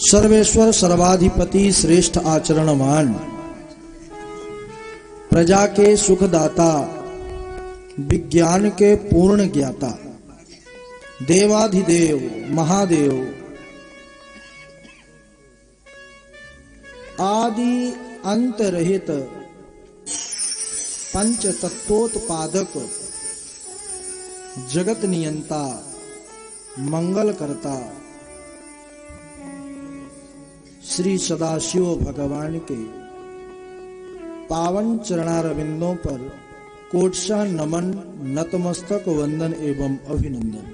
सर्वेश्वर सर्वाधिपति श्रेष्ठ आचरणवान, प्रजा के सुखदाता, विज्ञान के पूर्ण ज्ञाता, देवाधिदेव महादेव, आदि अंत रहित पंच तत्वोत्पादक, जगत नियंता, मंगल करता श्री सदाशिव भगवान के पावन चरणारविंदों पर कोटशः नमन, नतमस्तक वंदन एवं अभिनंदन।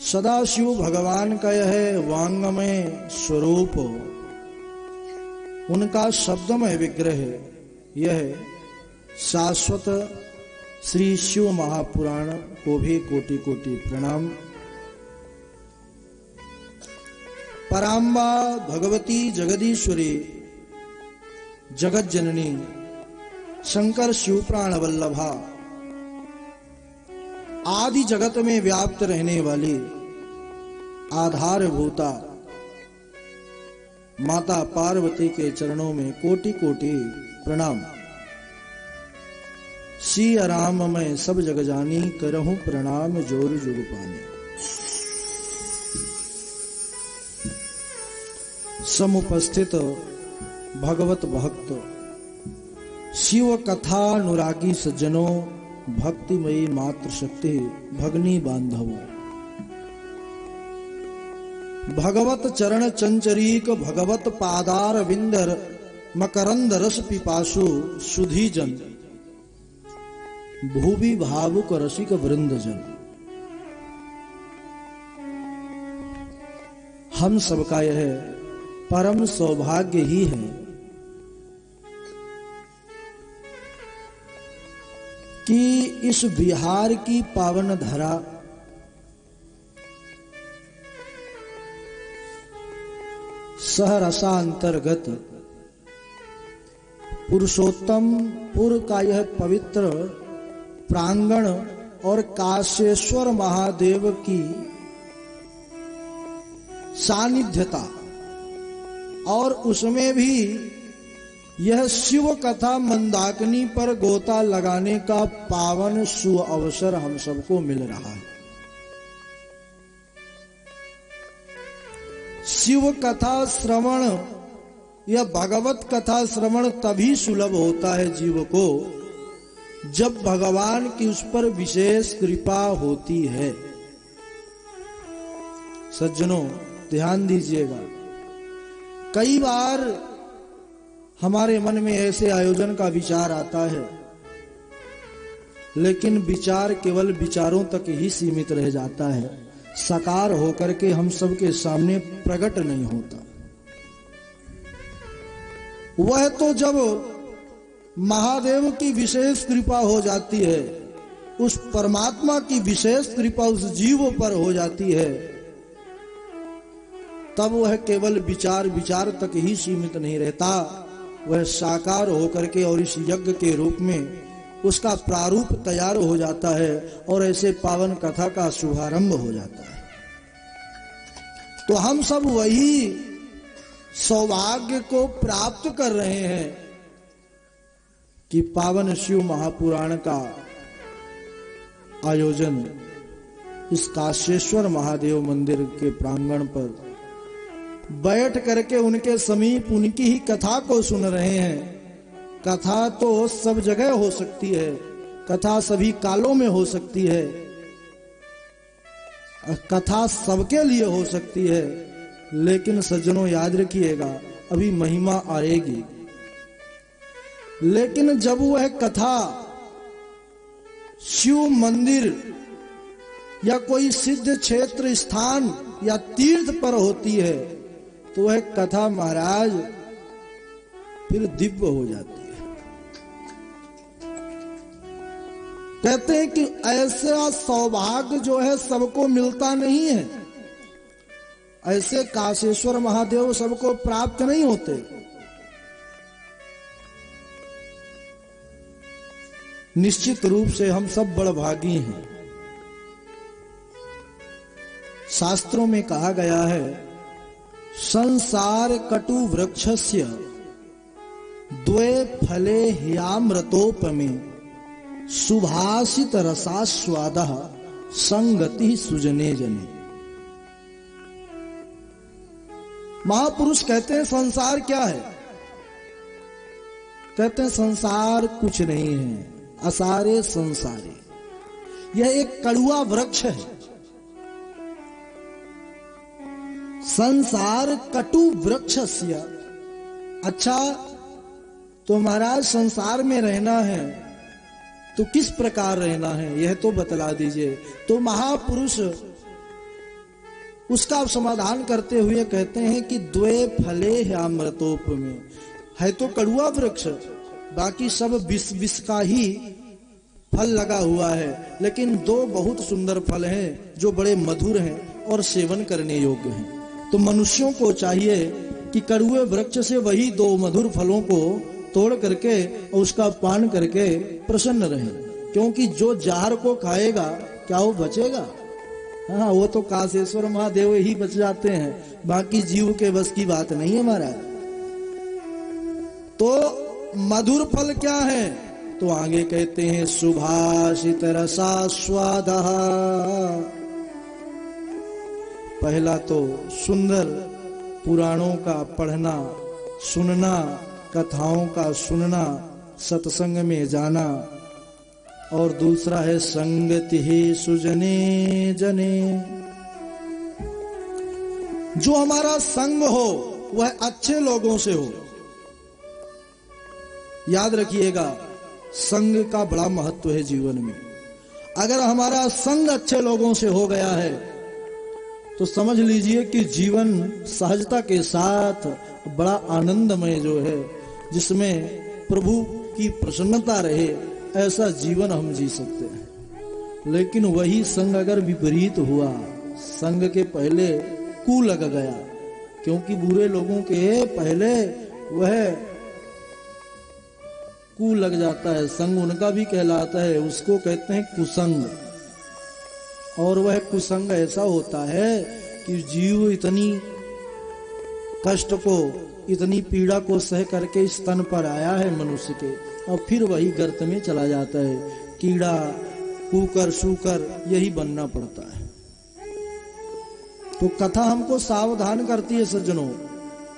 सदाशिव भगवान का यह वांगमय स्वरूप, उनका शब्दमय विग्रह, यह शाश्वत श्री शिव महापुराण को भी कोटि कोटि प्रणाम। पराम्बा भगवती जगदीश्वरी जगत जननी शंकर शिव प्राण वल्लभा, आदि जगत में व्याप्त रहने वाली आधारभूता माता पार्वती के चरणों में कोटि कोटि प्रणाम। सी राम मैं सब जग जानी, करहूं प्रणाम जोर जुग पानी। समुपस्थित भगवत भक्त शिव कथा अनुरागी सज्जनों, भक्तिमयी मातृ शक्ति भगनी बांधवों, भगवत चरण चंचरीक भगवत पादार विंदर मकरंद रस पिपासु सुधी जन, भूवि भावुक रसिक वृंदजन। हम सबका यह परम सौभाग्य ही है कि इस बिहार की पावन धरा सहरसा अंतर्गत पुरुषोत्तमपुर का यह पवित्र प्रांगण और काशेश्वर महादेव की सानिध्यता, और उसमें भी यह शिव कथा मंदाकिनी पर गोता लगाने का पावन सु अवसर हम सबको मिल रहा है। शिव कथा श्रवण या भगवत कथा श्रवण तभी सुलभ होता है जीव को जब भगवान की उस पर विशेष कृपा होती है। सज्जनों ध्यान दीजिएगा, कई बार हमारे मन में ऐसे आयोजन का विचार आता है, लेकिन विचार केवल विचारों तक ही सीमित रह जाता है, साकार होकर के हम सबके सामने प्रकट नहीं होता। वह तो जब महादेव की विशेष कृपा हो जाती है, उस परमात्मा की विशेष कृपा उस जीव पर हो जाती है, तब वह केवल विचार तक ही सीमित नहीं रहता, वह साकार होकर के और इस यज्ञ के रूप में उसका प्रारूप तैयार हो जाता है और ऐसे पावन कथा का शुभारंभ हो जाता है। तो हम सब वही सौभाग्य को प्राप्त कर रहे हैं कि पावन शिव महापुराण का आयोजन इस काशेश्वर महादेव मंदिर के प्रांगण पर बैठ करके उनके समीप उनकी ही कथा को सुन रहे हैं। कथा तो सब जगह हो सकती है, कथा सभी कालों में हो सकती है, कथा सबके लिए हो सकती है, लेकिन सज्जनों याद रखिएगा अभी महिमा आएगी। लेकिन जब वह कथा शिव मंदिर या कोई सिद्ध क्षेत्र स्थान या तीर्थ पर होती है तो वह कथा महाराज फिर दिव्य हो जाती है। कहते हैं कि ऐसा सौभाग्य जो है सबको मिलता नहीं है, ऐसे काशेश्वर महादेव सबको प्राप्त नहीं होते। निश्चित रूप से हम सब बड़भागी हैं। शास्त्रों में कहा गया है, संसार कटु वृक्षस्य द्वे फले ह्यामृतोपमे सुभाषित रसास्वादः संगति सुजने जने। महापुरुष कहते हैं संसार क्या है? कहते हैं संसार कुछ नहीं है, असारे संसारे। यह एक कड़ुआ वृक्ष है। संसार कटु वृक्षस्य। अच्छा, तो महाराज संसार में रहना है तो किस प्रकार रहना है, यह तो बतला दीजिए। तो महापुरुष उसका समाधान करते हुए कहते हैं कि द्वे फले ह्यामृतोपमे। है तो कड़ुआ वृक्ष, बाकी सब विष का ही फल लगा हुआ है, लेकिन दो बहुत सुंदर फल हैं जो बड़े मधुर हैं और सेवन करने योग्य हैं। तो मनुष्यों को चाहिए कि कड़ुए वृक्ष से वही दो मधुर फलों को तोड़ करके और उसका पान करके प्रसन्न रहे, क्योंकि जो जहर को खाएगा क्या वो बचेगा? हाँ, वो तो काशेश्वर महादेव ही बच जाते हैं, बाकी जीव के बस की बात नहीं है महाराज। तो मधुर फल क्या है? तो आगे कहते हैं सुभाषित रसास्वादः। पहला तो सुंदर पुराणों का पढ़ना सुनना, कथाओं का सुनना, सत्संग में जाना, और दूसरा है संगति ही सुजने जने। जो हमारा संग हो वह अच्छे लोगों से हो। याद रखिएगा, संग का बड़ा महत्व है जीवन में। अगर हमारा संग अच्छे लोगों से हो गया है तो समझ लीजिए कि जीवन सहजता के साथ बड़ा आनंदमय जो है, जिसमें प्रभु की प्रसन्नता रहे, ऐसा जीवन हम जी सकते हैं। लेकिन वही संग अगर विपरीत हुआ, संग के पहले कू लग गया, क्योंकि बुरे लोगों के पहले वह कू लग जाता है, संग उनका भी कहलाता है, उसको कहते हैं कुसंग। और वह कुसंग ऐसा होता है कि जीव इतनी कष्ट को, इतनी पीड़ा को सह करके इस तन पर आया है मनुष्य के, और फिर वही गर्त में चला जाता है। कीड़ा, कुकर, सूकर यही बनना पड़ता है। तो कथा हमको सावधान करती है सज्जनों,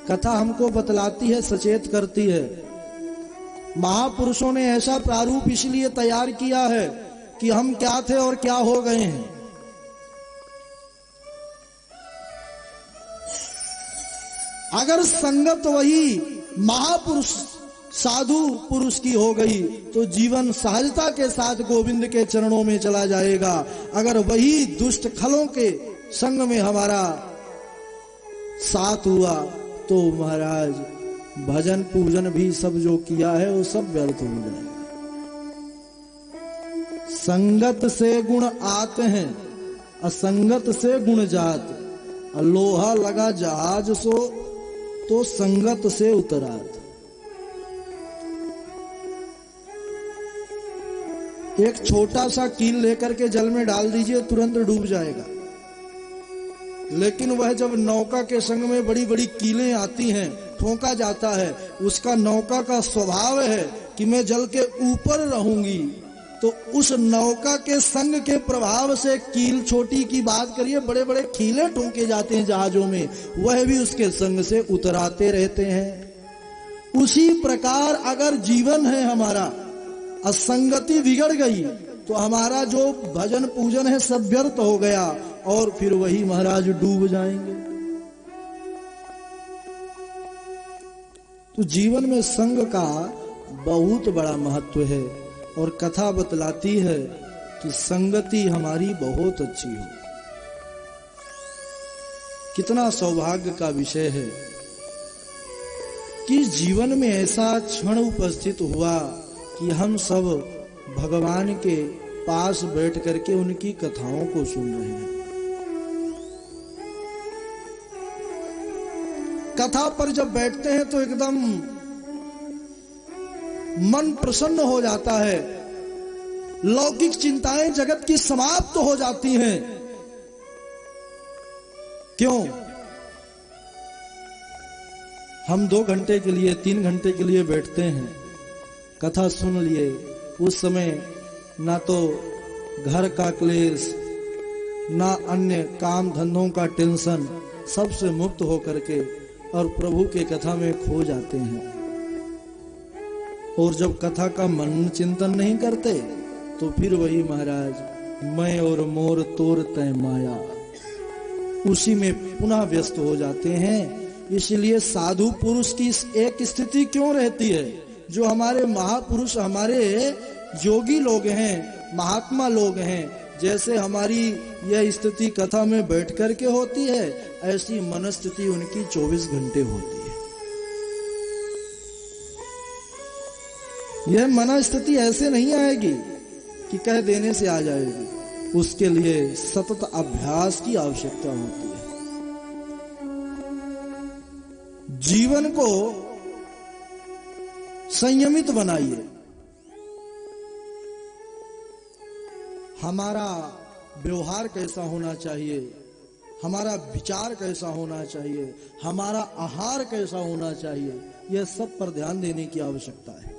कथा हमको बतलाती है, सचेत करती है। महापुरुषों ने ऐसा प्रारूप इसलिए तैयार किया है कि हम क्या थे और क्या हो गए हैं। अगर संगत वही महापुरुष साधु पुरुष की हो गई तो जीवन सहजता के साथ गोविंद के चरणों में चला जाएगा। अगर वही दुष्ट खलों के संग में हमारा साथ हुआ तो महाराज भजन पूजन भी सब जो किया है वो सब व्यर्थ हो जाएगा। संगत से गुण आते हैं, असंगत से गुण जात। लोहा लगा जहाज सो तो संगत से उतरात। एक छोटा सा कील लेकर के जल में डाल दीजिए, तुरंत डूब जाएगा। लेकिन वह जब नौका के संग में बड़ी बड़ी कीलें आती हैं, ठोका जाता है, उसका नौका का स्वभाव है कि मैं जल के ऊपर रहूंगी, तो उस नौका के संग के प्रभाव से कील छोटी की बात करिए, बड़े बड़े कीले ठोके जाते हैं जहाजों में, वह भी उसके संग से उतराते रहते हैं। उसी प्रकार अगर जीवन है हमारा, असंगति बिगड़ गई तो हमारा जो भजन पूजन है सब व्यर्थ हो गया, और फिर वही महाराज डूब जाएंगे। तो जीवन में संग का बहुत बड़ा महत्व है, और कथा बतलाती है कि संगति हमारी बहुत अच्छी हो। कितना सौभाग्य का विषय है कि जीवन में ऐसा क्षण उपस्थित हुआ कि हम सब भगवान के पास बैठ करके उनकी कथाओं को सुन रहे हैं। कथा पर जब बैठते हैं तो एकदम मन प्रसन्न हो जाता है, लौकिक चिंताएं जगत की समाप्त हो जाती हैं। क्यों? हम 2 घंटे के लिए 3 घंटे के लिए बैठते हैं, कथा सुन लिए, उस समय ना तो घर का क्लेश ना अन्य काम धंधों का टेंशन, सबसे मुक्त होकर के और प्रभु के कथा में खो जाते हैं। और जब कथा का मनन चिंतन नहीं करते तो फिर वही महाराज मैं और मोर तोर तय माया, उसी में पुनः व्यस्त हो जाते हैं। इसलिए साधु पुरुष की एक स्थिति क्यों रहती है? जो हमारे महापुरुष, हमारे योगी लोग हैं, महात्मा लोग हैं, जैसे हमारी यह स्थिति कथा में बैठ कर के होती है, ऐसी मनस्थिति उनकी 24 घंटे होती है। यह मनस्थिति ऐसे नहीं आएगी कि कह देने से आ जाएगी, उसके लिए सतत अभ्यास की आवश्यकता होती है। जीवन को संयमित बनाइए। हमारा व्यवहार कैसा होना चाहिए, हमारा विचार कैसा होना चाहिए, हमारा आहार कैसा होना चाहिए, यह सब पर ध्यान देने की आवश्यकता है।